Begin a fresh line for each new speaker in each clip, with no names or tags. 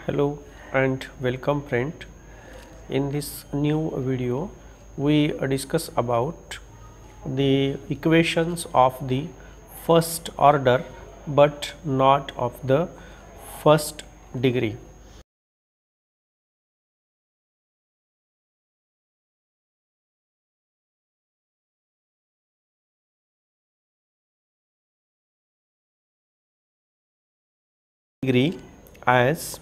Hello and welcome friend. In this new video we discuss about the equations of the first order but not of the first degree. Degree as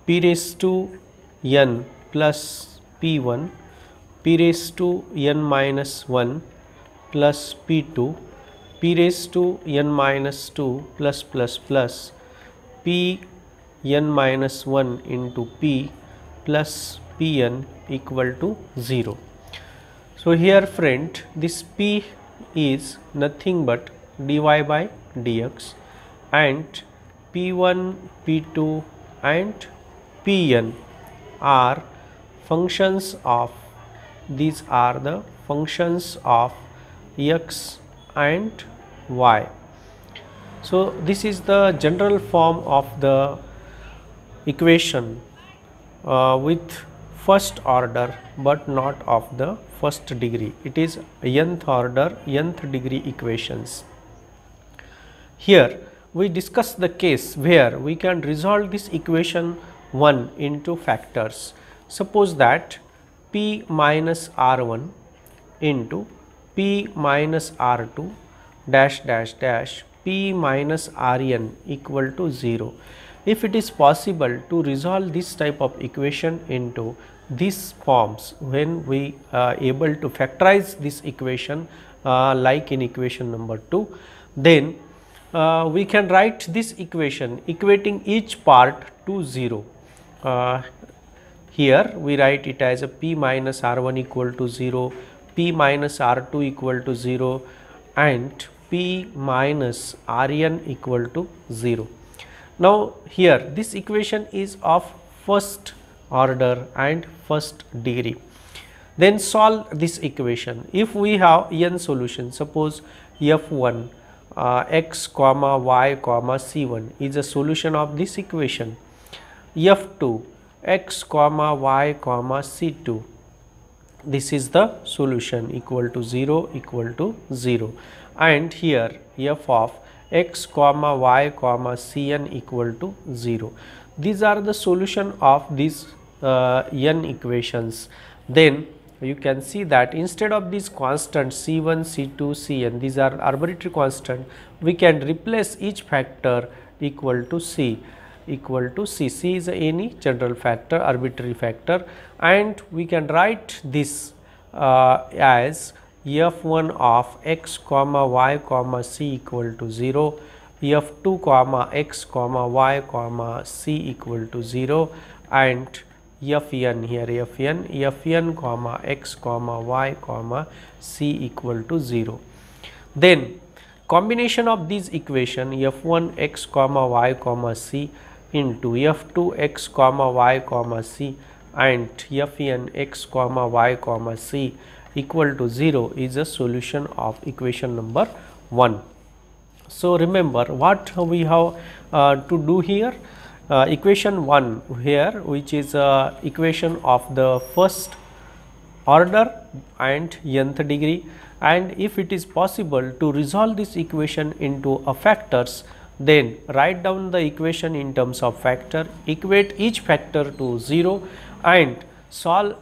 p raised to n plus p1, p raised to n minus 1 plus p2, p raised to n minus 2 plus p n minus 1 into p plus pn equal to 0. So here friend, this p is nothing but dy by dx and p1, p2 and pn are functions of, these are the functions of x and y. So this is the general form of the equation with first order but not of the first degree. It is nth order, nth degree equations. Here we discuss the case where we can resolve this equation 1 into factors. Suppose that p minus r1 into p minus r2 dash dash dash p minus rn equal to 0. If it is possible to resolve this type of equation into these forms, when we are able to factorize this equation like in equation number 2, then we can write this equation equating each part to 0. Here we write it as a p minus r1 equal to 0, p minus r2 equal to 0 and p minus rn equal to 0. Now here this equation is of first order and first degree. Then solve this equation. If we have n solution, suppose f1 x comma y comma c1 is a solution of this equation, f2 x comma y comma c2, this is the solution, equal to 0 equal to 0, and here f of x comma y comma cn equal to 0. These are the solution of these n equations. Then you can see that instead of these constants c1, c2, cn, these are arbitrary constant, we can replace each factor equal to c, equal to c. C is any general factor, arbitrary factor, and we can write this as f1 of x comma y comma c equal to 0, f2 comma x comma y comma c equal to 0, and fn here fn comma x comma y comma c equal to 0. Then combination of these equation f1 x comma y comma c into f2 x comma y comma c and fn x comma y comma c equal to 0 is a solution of equation number 1. So remember what we have to do here. Equation 1 here, which is equation of the first order and nth degree, and if it is possible to resolve this equation into a factors, then write down the equation in terms of factor, equate each factor to 0 and solve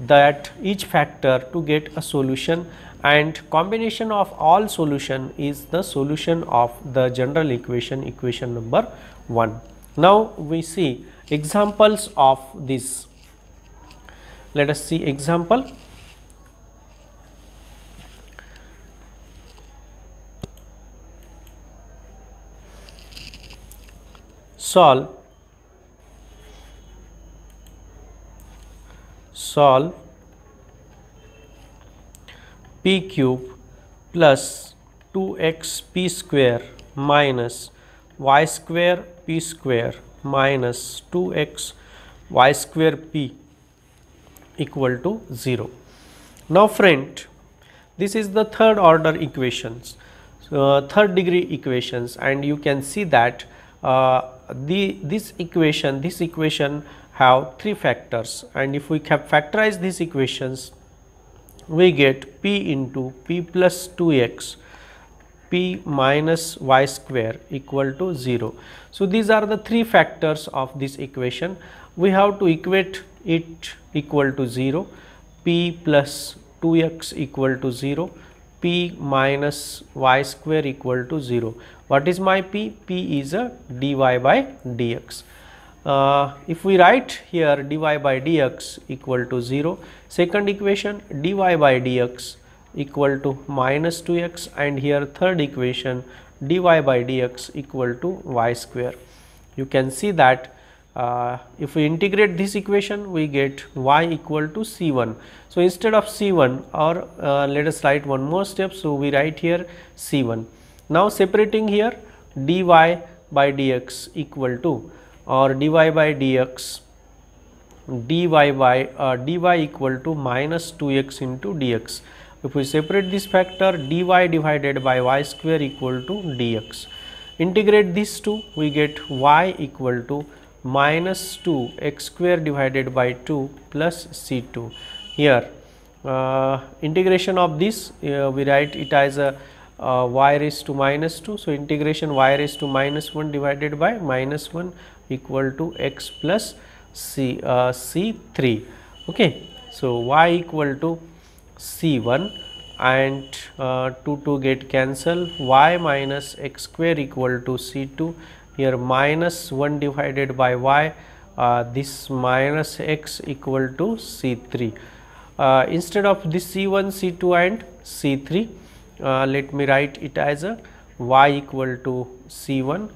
that each factor to get a solution, and combination of all solution is the solution of the general equation, equation number 1. Now we see examples of this. Let us see example. Solve p cube plus 2x p square minus y square p square minus 2x y square p equal to 0. Now friend, this is the third order equations, third degree equations, and you can see that this equation have three factors, and if we factorize these equations, we get p into p plus 2x p minus y square equal to 0. So these are the three factors of this equation. We have to equate it equal to 0, p plus 2x equal to 0, p minus y square equal to 0. What is my p? P is a dy by dx. If we write here dy by dx equal to 0, second equation dy by dx equal to minus 2x, and here third equation dy by dx equal to y square. You can see that if we integrate this equation, we get y equal to c1. So instead of c1, or let us write one more step, so we write here c1. Now separating here dy by dx equal to, or dy by dx dy equal to minus 2x into dx. If we separate this factor, dy divided by y square equal to dx. Integrate these two, we get y equal to minus 2 x square divided by 2 plus c2. Here integration of this, we write it as a y raised to minus 2. So integration y raised to minus 1 divided by minus 1 equal to x plus c3. Okay, so y equal to c1, and 2 get cancel, y minus x square equal to c2. Here minus 1 divided by y, this minus x equal to c3. Instead of this c1, c2 and c3, let me write it as a y equal to c1,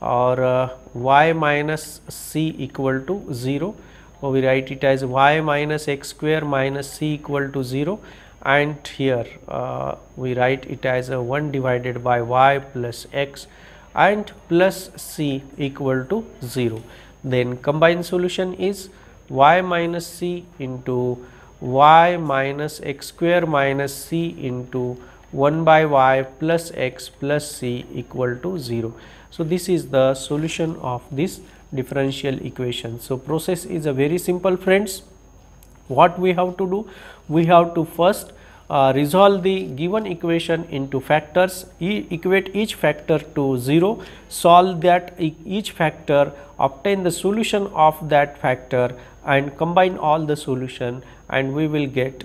or y minus c equal to 0. We write it as y minus x square minus c equal to 0, and here we write it as a 1 divided by y plus x and plus c equal to 0. Then combined solution is y minus c into y minus x square minus c into 1 by y plus x plus c equal to 0. So this is the solution of this differential equation. So process is a very simple, friends. What we have to do? We have to first resolve the given equation into factors, equate each factor to 0, solve that each factor, obtain the solution of that factor, and combine all the solution, and we will get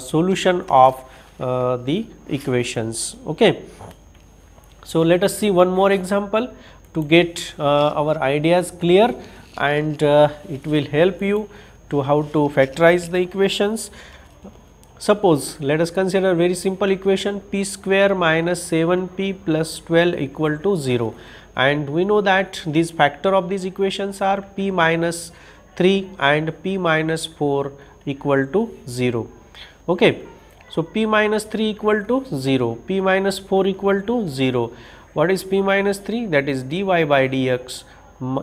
solution of the equations. Okay, so let us see one more example to get our ideas clear, and it will help you to how to factorize the equations. Suppose let us consider a very simple equation, p square minus 7p plus 12 equal to 0, and we know that these factor of these equations are p minus 3 and p minus 4 equal to 0. Okay, so p minus 3 equal to 0, p minus 4 equal to 0. What is p minus 3? That is dy by dx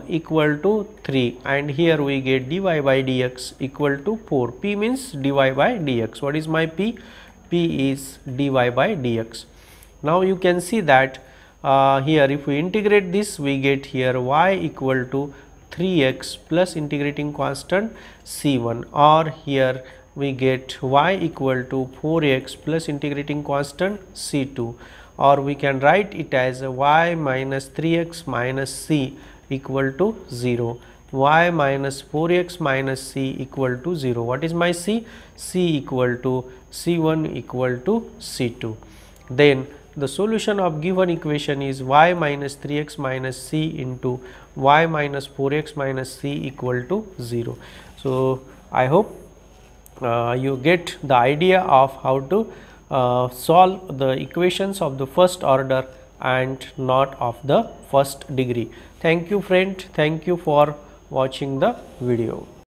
equal to 3, and here we get dy by dx equal to 4. P means dy by dx. What is my p? P is dy by dx. Now you can see that here if we integrate this, we get here y equal to 3x plus integrating constant c1, or here we get y equal to 4x plus integrating constant c2, or we can write it as y minus 3x minus c equal to 0, y minus 4x minus c equal to 0. What is my c? C equal to c1 equal to c2. Then the solution of given equation is y minus 3x minus c into y minus 4x minus c equal to 0. So I hope you get the idea of how to solve the equations of the first order and not of the first degree. Thank you, friend. Thank you for watching the video.